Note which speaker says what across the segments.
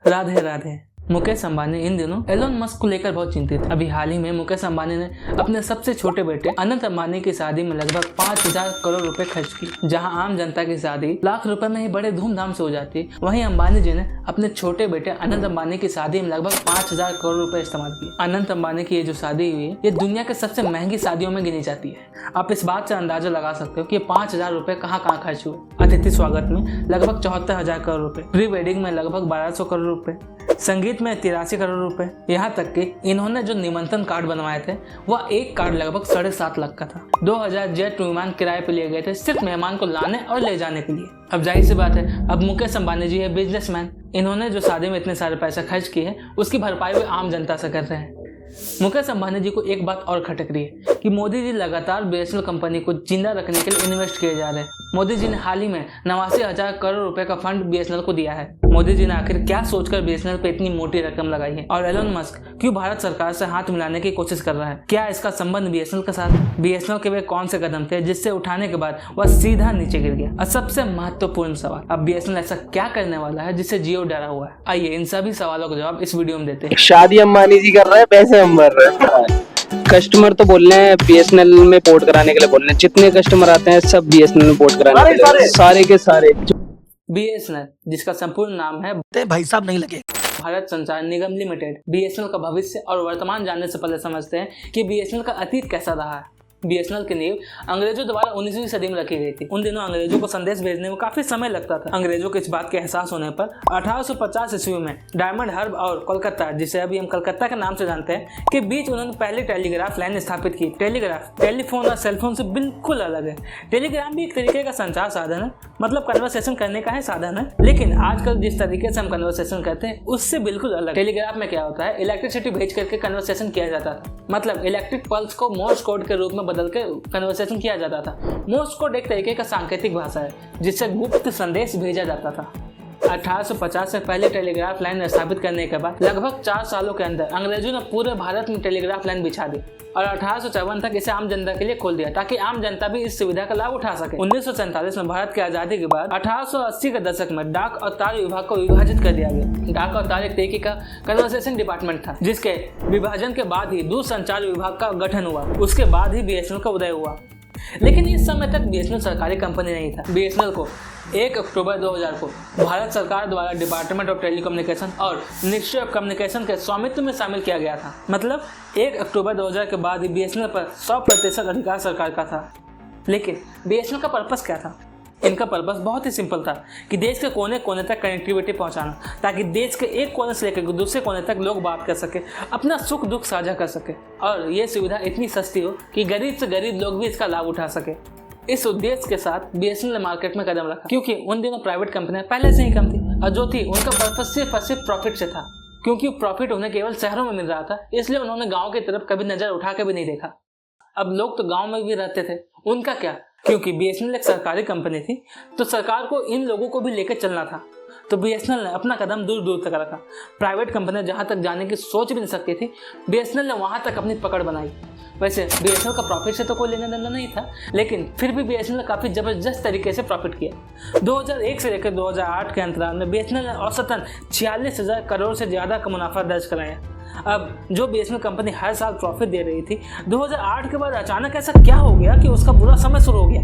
Speaker 1: राधे राधे। मुकेश अंबानी इन दिनों Elon Musk को लेकर बहुत चिंतित है। अभी हाल ही में मुकेश अंबानी ने अपने सबसे छोटे बेटे अनंत अंबानी की शादी में लगभग 5,000 करोड़ रुपए खर्च की। जहां आम जनता की शादी लाख रुपए में ही बड़े धूमधाम से हो जाती है, वहीं अंबानी जी ने अपने छोटे बेटे अनंत अंबानी की शादी में लगभग 5,000 करोड़ रुपए इस्तेमाल किए। अनंत अंबानी की ये जो शादी हुई है, ये दुनिया के सबसे महंगी शादियों में गिनी जाती है। आप इस बात से अंदाजा लगा सकते हो कि 5,000 रुपए कहाँ खर्च हुए। अतिथि स्वागत में लगभग 74,000 करोड़ रुपए, प्री वेडिंग में लगभग 1,200 करोड़ रुपए, संगीत में 83 करोड़ रुपए। यहाँ तक कि इन्होंने जो निमंत्रण कार्ड बनवाए थे वह एक कार्ड लगभग 7.5 लाख का था। 2,000 जेट विमान किराए पे लिए गए थे सिर्फ मेहमान को लाने और ले जाने के लिए। अब जाहिर सी बात है, अब मुकेश अंबानी जी है बिजनेसमैन, इन्होंने जो शादी में इतने सारे पैसे खर्च किए हैं उसकी भरपाई वे आम जनता से कर रहे हैं। मुकेश अंबानी जी को एक बात और खटक रही है कि मोदी जी लगातार बीएसएनएल कंपनी को जिंदा रखने के लिए इन्वेस्ट किए जा रहे हैं। मोदी जी ने हाल ही में 89,000 करोड़ रुपए का फंड बीएसएनएल को दिया है। मोदी जी ने आखिर क्या सोचकर बीएसएनएल पे इतनी मोटी रकम लगाई है, और एलोन मस्क क्यों भारत सरकार से हाथ मिलाने की कोशिश कर रहा है? क्या इसका संबंध बीएसएनएल के साथ? बीएसएनएल के वे कौन से कदम थे जिससे उठाने के बाद वह सीधा नीचे गिर गया? और सबसे महत्वपूर्ण सवाल, अब बीएसएनएल ऐसा क्या करने वाला है जिससे जियो डरा हुआ है? आइए इन सभी सवालों का जवाब इस वीडियो में देते हैं।
Speaker 2: शादी अंबानी जी कर रहे हैं, पैसे हम भर रहे हैं। कस्टमर तो बोल रहे हैं बीएसएनएल में पोर्ट कराने के लिए बोल रहे हैं। जितने कस्टमर आते हैं सब बीएसएनएल में पोर्ट कराने के लिए, सारे के सारे।
Speaker 1: बीएसएनएल, जिसका संपूर्ण नाम है
Speaker 3: भाई साहब नहीं लगे,
Speaker 1: भारत संचार निगम लिमिटेड। बीएसएनएल का भविष्य और वर्तमान जानने से पहले समझते हैं कि बीएसएनएल का अतीत कैसा रहा है। बीएसएनएल की नींव अंग्रेजों द्वारा 19वीं सदी में रखी गई थी। उन दिनों अंग्रेजों को संदेश भेजने में काफी समय लगता था। अंग्रेजों को इस बात के एहसास होने पर 1850 ईस्वी में डायमंड हार्बर और कोलकाता, जिसे अभी हम कलकत्ता के नाम से जानते हैं, के बीच उन्होंने पहली टेलीग्राफ लाइन स्थापित की। टेलीग्राफ टेलीफोन और सेलफोन से बिल्कुल अलग है। टेलीग्राम भी एक तरीके का संचार साधन है, मतलब कन्वर्सेशन करने का है साधन है, लेकिन आजकल जिस तरीके से हम कन्वर्सेशन करते हैं उससे बिल्कुल अलग। टेलीग्राफ में क्या होता है, इलेक्ट्रिसिटी भेज करके कन्वर्सेशन किया जाता था, मतलब इलेक्ट्रिक पल्स को मोर्स कोड के रूप में बदल के कन्वर्सेशन किया जाता था। मोर्स कोड एक तरीके का सांकेतिक भाषा है जिससे गुप्त संदेश भेजा जाता था। 1850 से पहले टेलीग्राफ लाइन स्थापित करने के बाद लगभग 4 सालों के अंदर अंग्रेजों ने पूरे भारत में टेलीग्राफ लाइन बिछा दी और 1854 तक इसे आम जनता के लिए खोल दिया ताकि आम जनता भी इस सुविधा का लाभ उठा सके। 1947 में भारत की आजादी के बाद 1880 के दशक में डाक और तार विभाग को विभाजित कर दिया गया। डाक और तार एक तरीके का कन्वर्सेशन डिपार्टमेंट था, जिसके विभाजन के बाद ही दूरसंचार विभाग का गठन हुआ। उसके बाद ही बीएसएनएल का उदय हुआ। लेकिन इस समय तक बीएसएनएल सरकारी कंपनी नहीं था। बीएसएनएल को 1 अक्टूबर 2000 को भारत सरकार द्वारा डिपार्टमेंट ऑफ टेलीकम्युनिकेशन और मिनिस्ट्री ऑफ कम्युनिकेशन के स्वामित्व में शामिल किया गया था। मतलब 1 अक्टूबर 2000 के बाद ही बीएसएनएल पर 100% अधिकार सरकार का था। लेकिन बीएसएनएल का पर्पस क्या था? इनका पर्पस बहुत ही सिंपल था कि देश के कोने कोने तक कनेक्टिविटी पहुंचाना, ताकि देश के एक कोने से लेकर दूसरे कोने तक लोग बात कर सके, अपना सुख दुख साझा कर सके, और ये सुविधा इतनी सस्ती हो कि गरीब से गरीब लोग भी इसका लाभ उठा सके। इस उद्देश्य के साथ बीएसएनएल ने मार्केट में कदम रखा, क्योंकि उन दिनों प्राइवेट कंपनियां पहले से ही कम थी और जो थी उनका पर्पस सिर्फ और सिर्फ प्रॉफिट से था। क्योंकि प्रॉफिट उन्हें केवल शहरों में मिल रहा था, इसलिए उन्होंने गाँव की तरफ कभी नजर उठा के भी नहीं देखा। अब लोग तो गाँव में भी रहते थे, उनका क्या? क्योंकि बीएसएनएल एक सरकारी कंपनी थी तो सरकार को इन लोगों को भी लेकर चलना था। तो बीएसएनएल ने अपना कदम दूर दूर तक रखा। प्राइवेट कंपनियां जहां तक जाने की सोच भी नहीं सकती थी, बीएसएनएल ने वहां तक अपनी पकड़ बनाई। वैसे बीएसएनएल का प्रॉफिट से तो कोई लेना देना नहीं था, लेकिन फिर भी बीएसएनएल ने काफी जबरदस्त तरीके से प्रॉफिट किया। 2001 से लेकर 2008 के अंतराल में बीएसएनएल ने औसतन 46,000 करोड़ से ज्यादा का मुनाफा दर्ज कराया। अब जो बीएसएनएल कंपनी हर साल प्रॉफिट दे रही थी, 2008 के बाद अचानक ऐसा क्या हो गया कि उसका बुरा समय शुरू हो गया?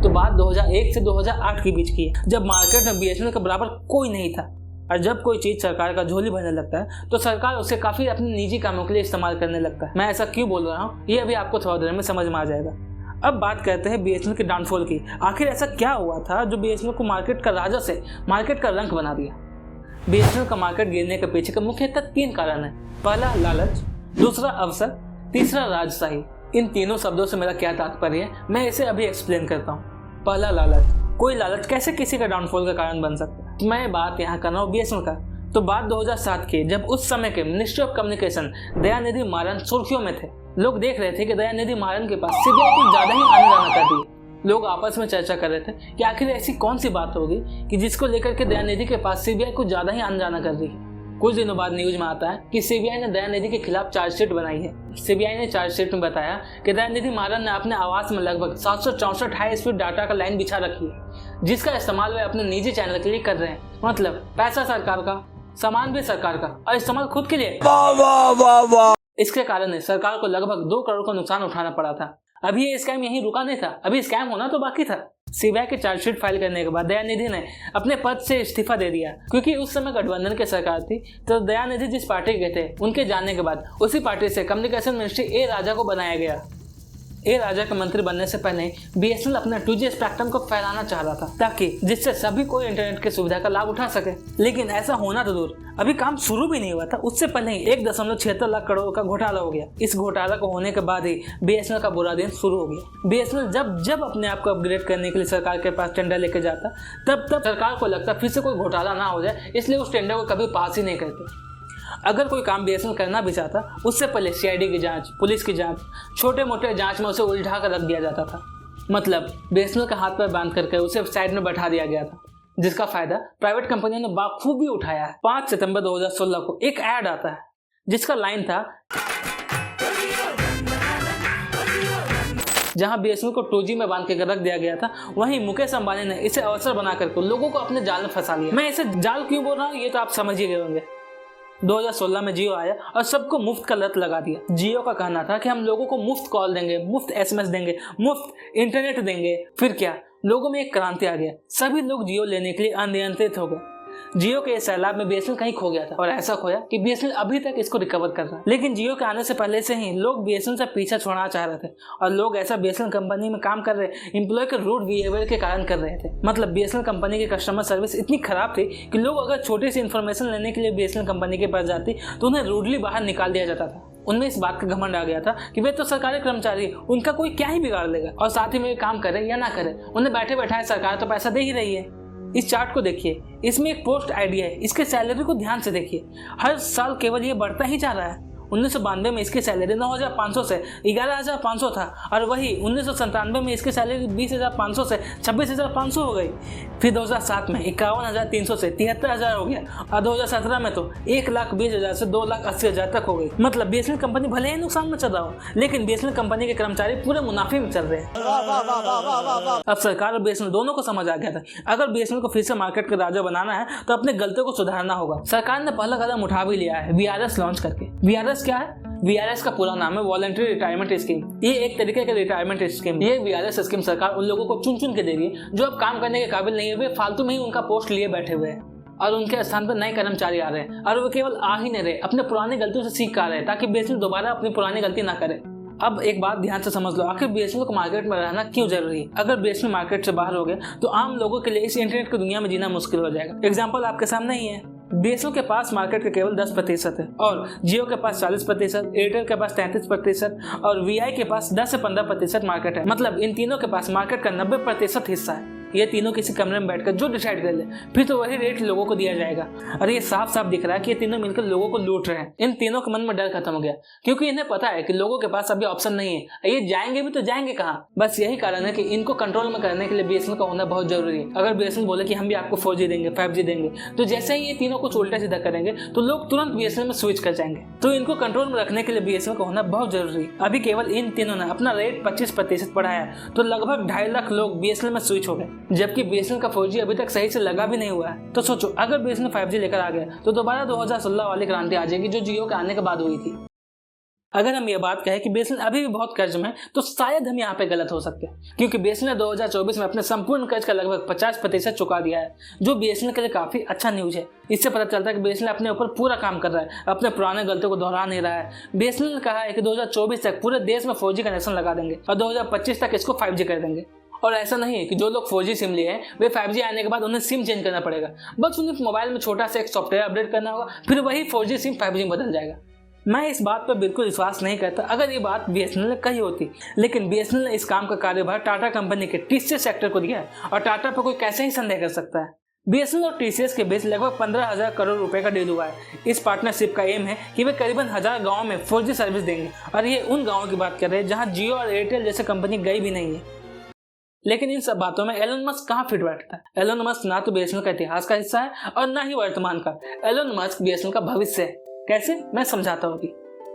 Speaker 1: तो बात 2001 से 2008 के बीच की है, जब मार्केट में बीएसएनएल के बराबर कोई नहीं था। और जब कोई चीज सरकार का झोली भरने लगता है तो सरकार उसे काफी अपने निजी कामों के लिए इस्तेमाल करने लगता है। मैं ऐसा क्यों बोल रहा हूँ ये अभी आपको थोड़ा देर में समझ में आ जाएगा। अब बात करते हैं बीएसएनएल के डाउनफॉल की। आखिर ऐसा क्या हुआ था जो बीएसएनएल को मार्केट का राजा से मार्केट का रंक बना दिया? बीएसएनएल का मार्केट गिरने के पीछे का मुख्यतः 3 कारण है। पहला लालच, दूसरा अवसर, तीसरा राजशाही। इन तीनों शब्दों से मेरा क्या तात्पर्य है, मैं इसे अभी एक्सप्लेन करता हूँ। पहला लालच। कोई लालच कैसे किसी का डाउनफॉल का कारण बन सकता है? मैं बात यहाँ कर रहा हूँ बीएसएनएल का। तो बात 2007 की, जब उस समय के ministry of communication Dayanidhi Maran सुर्खियों में थे। लोग देख रहे थे कि दयानिधि मारन के पास सीबीआई कुछ ज्यादा ही आना जाना कर दी। लोग आपस में चर्चा कर रहे थे कि आखिर ऐसी कौन सी बात होगी कि जिसको लेकर के दयानिधि के पास सीबीआई कुछ ज्यादा ही आना जाना कर रही है। कुछ दिनों बाद न्यूज में आता है कि सीबीआई ने दयानिधि के खिलाफ चार्जशीट बनाई है। सीबीआई ने चार्जशीट में बताया कि दयानिधि मारन ने अपने आवास में लगभग 764 हाई स्पीड डाटा का लाइन बिछा रखी है, जिसका इस्तेमाल वे अपने निजी चैनल के लिए कर रहे हैं। मतलब पैसा सरकार का सामान भी सरकार का और इस्तेमाल खुद के लिए। इसके कारण सरकार को लगभग 2 करोड़ का नुकसान उठाना पड़ा था। अभी ये स्कैम यहीं रुका नहीं था, अभी स्कैम होना तो बाकी था। सीबीआई की चार्जशीट फाइल करने के बाद दयानिधि ने अपने पद से इस्तीफा दे दिया, क्योंकि उस समय गठबंधन की सरकार थी। तो दयानिधि जिस पार्टी के थे, उनके जाने के बाद उसी पार्टी से कम्युनिकेशन मिनिस्ट्री ए राजा को बनाया गया। ए राजा के मंत्री बनने से पहले बीएसएनएल अपना 2G स्पेक्ट्रम को फैलाना चाह रहा था, ताकि जिससे सभी को इंटरनेट की सुविधा का लाभ उठा सके। लेकिन ऐसा होना तो दूर, अभी काम शुरू भी नहीं हुआ था, उससे पहले ही 1.76 लाख करोड़ का घोटाला हो गया। इस घोटाला को होने के बाद ही बीएसएनएल का बुरा दिन शुरू हो गया। बीएसएनएल जब अपने आप को अपग्रेड करने के लिए सरकार के पास टेंडर लेके जाता, तब सरकार को लगता फिर से कोई घोटाला ना हो जाए, इसलिए उस टेंडर को कभी पास ही नहीं करते। अगर कोई काम बीएसएनएल करना भी चाहता, उससे पहले सीआईडी की जांच, पुलिस की जांच, छोटे मोटे जांच में उसे उलझा कर रख दिया जाता था। मतलब बीएसएनएल का हाथ पैर बांध करके उसे साइड में बैठा दिया गया था, जिसका फायदा प्राइवेट कंपनियों ने बाखूबी उठाया है। 5 सितंबर 2016 को एक ऐड आता है, जिसका लाइन था, जहां बीएसएनएल को 2G में बांध के रख दिया गया था, वहीं मुकेश अंबानी ने इसे अवसर बना करके लोगों को अपने जाल में फंसा लिया। मैं इसे जाल क्यों बोल रहा हूँ, ये तो आप समझ ही गए होंगे। 2016 में जियो आया और सबको मुफ्त का लत लगा दिया। जियो का कहना था कि हम लोगों को मुफ्त कॉल देंगे, मुफ्त एसएमएस देंगे, मुफ्त इंटरनेट देंगे। फिर क्या, लोगों में एक क्रांति आ गया, सभी लोग जियो लेने के लिए अनियंत्रित हो गए। जियो के इस सैलाब में बीएसएनएल कहीं खो गया था, और ऐसा खोया कि बीएसएनएल अभी तक इसको रिकवर कर रहा है। लेकिन जियो के आने से पहले से ही लोग बीएसएनएल से पीछा छोड़ना चाह रहे थे, और लोग ऐसा बीएसएनएल कंपनी में काम कर रहे एम्प्लॉय के रूड बिहेवियर के कारण कर रहे थे। मतलब बीएसएनएल कंपनी की कस्टमर सर्विस इतनी खराब थी कि लोग अगर छोटी सी इन्फॉर्मेशन लेने के लिए बीएसएनएल कंपनी के पास जाती, तो उन्हें रूडली बाहर निकाल दिया जाता था। उनमें इस बात का घमंड आ गया था कि वे तो सरकारी कर्मचारी, उनका कोई क्या ही बिगाड़ लेगा, और साथ ही में काम करे या ना करे, उन्हें बैठे बैठाए सरकार तो पैसा दे ही रही है। इस चार्ट को देखिए, इसमें एक पोस्ट आईडी है, इसके सैलरी को ध्यान से देखिए, हर साल केवल ये बढ़ता ही जा रहा है। 1992 में इसकी सैलरी 9,500 से 11,500 था, और वही 1997 में इसकी सैलरी 20,500 से 26,500 हो गई। फिर 2007 में 51,300 से 73,000 हो गया, और 2017 में तो 1,20,000 से 2,80,000 तक हो गई। मतलब बीएसएनएल कंपनी भले ही नुकसान में चल रहा हो, लेकिन बीएसएनएल कंपनी के कर्मचारी पूरे मुनाफे में चल रहे हैं। अब सरकार और बीएसएनएल दोनों को समझ आ गया था, अगर बीएसएनएल को फिर से मार्केट का राजा बनाना है तो अपने गलतियों को सुधारना होगा। सरकार ने पहला कदम उठा भी लिया है, वीआरएस लॉन्च करके। वीआरएस क्या है? वीआरएस का पूरा नाम है वॉलंटरी रिटायरमेंट स्कीम। ये एक तरीके का रिटायरमेंट स्कीम। ये वीआरएस स्कीम सरकार उन लोगों को चुन के दे रही है जो अब काम करने के काबिल नहीं है, वे फालतू में ही उनका पोस्ट लिए बैठे हुए हैं, और उनके स्थान पर नए कर्मचारी आ रहे हैं, और वो केवल आ ही नहीं रहे, अपने पुरानी गलतियों से सीख आ रहे हैं, ताकि बीएसएनएल दोबारा अपनी पुरानी गलती ना करे। अब एक बात ध्यान से समझ लो, आखिर बीएसएनएल को मार्केट में रहना क्यों जरूरी है? अगर बीएसएनएल मार्केट से बाहर हो गए तो आम लोगों के लिए इस इंटरनेट की दुनिया में जीना मुश्किल हो जाएगा। एग्जाम्पल आपके सामने ही है। बीएसएनएल के पास मार्केट का केवल 10% है, और जियो के पास 40%, एयरटेल के पास 33%, और वीआई के पास 10 से 15% मार्केट है। मतलब इन तीनों के पास मार्केट का 90% हिस्सा है। ये तीनों किसी कमरे में बैठकर जो डिसाइड कर ले, फिर तो वही रेट लोगों को दिया जाएगा। और ये साफ साफ दिख रहा है कि ये तीनों मिलकर लोगों को लूट रहे हैं। इन तीनों के मन में डर खत्म हो गया, क्योंकि इन्हें पता है कि लोगों के पास अभी ऑप्शन नहीं है। ये जाएंगे भी तो जाएंगे कहाँ? बस यही कारण है कि इनको कंट्रोल में करने के लिए बीएसएनएल का होना बहुत जरूरी है। अगर बीएसएनएल बोले कि हम भी आपको 4G देंगे, 5G देंगे, तो जैसे ही ये तीनों कुछ उल्टा सीधा करेंगे तो लोग तुरंत बीएसएनएल में स्विच कर जाएंगे। तो इनको कंट्रोल में रखने के लिए बीएसएनएल का होना बहुत जरूरी है। अभी केवल इन तीनों ने अपना रेट 25% बढ़ाया, तो लगभग 2.5 लाख लोग बीएसएनएल में स्विच हो गए, जबकि बीएसएनएल का 4G अभी तक सही से लगा भी नहीं हुआ है। तो सोचो, अगर बीएसएनएल 5G लेकर आ गया तो दोबारा 2016 वाली क्रांति आ जाएगी जो जियो के आने के बाद हुई थी। अगर हम ये बात कहें कि बीएसएनएल अभी भी बहुत कर्ज में, तो शायद हम यहाँ पे गलत हो सकते हैं, क्योंकि बीएसएनएल 2024 में अपने संपूर्ण कर्ज का लगभग 50% चुका दिया है, जो बीएसएनएल के लिए काफी अच्छा न्यूज है। इससे पता चलता है कि बीएसएनएल अपने ऊपर पूरा काम कर रहा है, अपने पुराने गलतियों को दोहरा नहीं रहा है। बीएसएनएल ने कहा है कि 2024 तक पूरे देश में 4G कनेक्शन लगा देंगे, और 2025 तक इसको 5G कर देंगे। और ऐसा नहीं है कि जो लोग 4G सिम लिए हैं वे 5G आने के बाद उन्हें सिम चेंज करना पड़ेगा, बस उन्हें मोबाइल में छोटा सा एक सॉफ्टवेयर अपडेट करना होगा, फिर वही 4G सिम 5G में बदल जाएगा। मैं इस बात पर बिल्कुल विश्वास नहीं करता अगर ये बात बीएसएनएल ने कही होती, लेकिन बीएसएनएल ने इस काम का कार्यभार टाटा कंपनी के टीसीएस सेक्टर को दिया है, और टाटा पर कोई कैसे ही संदेह कर सकता है। बीएसएनएल और टीसीएस के बीच लगभग 15,000 करोड़ रुपए का डील हुआ है। इस पार्टनरशिप का एम है कि वे करीबन 1000 गाँव में 4G सर्विस देंगे, और ये उन गाँवों की बात कर रहे हैं जहाँ जियो और एयरटेल जैसे कंपनी गई भी नहीं है। लेकिन इन सब बातों में एलन मस्क कहाँ फिट बैठता है? एलन मस्क ना तो बीएसएनएल का इतिहास का हिस्सा है और ना ही वर्तमान का। एलन मस्क बीएसएनएल का भविष्य है। कैसे? मैं समझाता हूँ।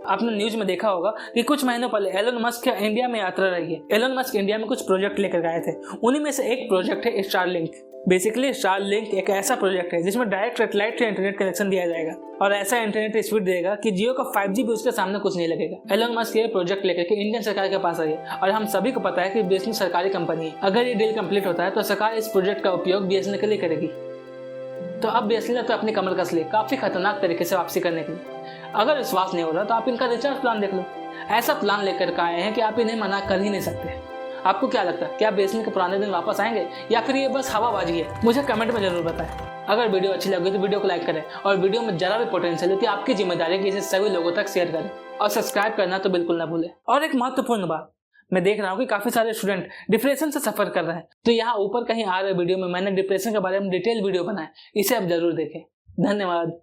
Speaker 1: आपने न्यूज में देखा होगा कि कुछ महीनों पहले एलन मस्क की इंडिया में यात्रा रही है। एलन मस्क इंडिया में कुछ प्रोजेक्ट लेकर गए थे, उन्हीं में से एक प्रोजेक्ट है स्टारलिंक। बेसिकली स्टारलिंक एक ऐसा प्रोजेक्ट है जिसमें डायरेक्ट सैटेलाइट से इंटरनेट कनेक्शन दिया जाएगा और ऐसा इंटरनेट स्पीड देगा कि जियो का 5G भी उसके सामने कुछ नहीं लगेगा। एलन मस्क ये प्रोजेक्ट लेकर के इंडियन सरकार के पास आई है और हम सभी को पता है कि बीएसएनएल सरकारी कंपनी है। अगर ये डील कंप्लीट होता है तो सरकार इस प्रोजेक्ट का उपयोग बीएसएनएल के लिए करेगी। तो अब बीएसएनएल तो अपनी कमर कस ले काफी खतरनाक तरीके से वापसी करने के लिए। अगर विश्वास नहीं हो रहा तो आप इनका रिचार्ज प्लान देख लो। ऐसा प्लान लेकर के आए हैं कि आप इन्हें मना कर ही नहीं सकते। आपको क्या लगता है, क्या बीएसएनएल के पुराने दिन वापस आएंगे या फिर ये बस हवाबाजी है? मुझे कमेंट में जरूर बताएं। अगर वीडियो अच्छी लगी तो वीडियो को लाइक करें और वीडियो में जरा भी पोटेंशियल है तो आपकी जिम्मेदारी है कि इसे सभी लोगों तक शेयर करें और सब्सक्राइब करना तो बिल्कुल ना भूलें। और एक महत्वपूर्ण बात, मैं देख रहा हूँ कि काफी सारे स्टूडेंट डिप्रेशन से सफर कर रहे हैं, तो यहाँ ऊपर कहीं आ रहे वीडियो में मैंने डिप्रेशन के बारे में डिटेल वीडियो बनाया, इसे आप जरूर देखें। धन्यवाद।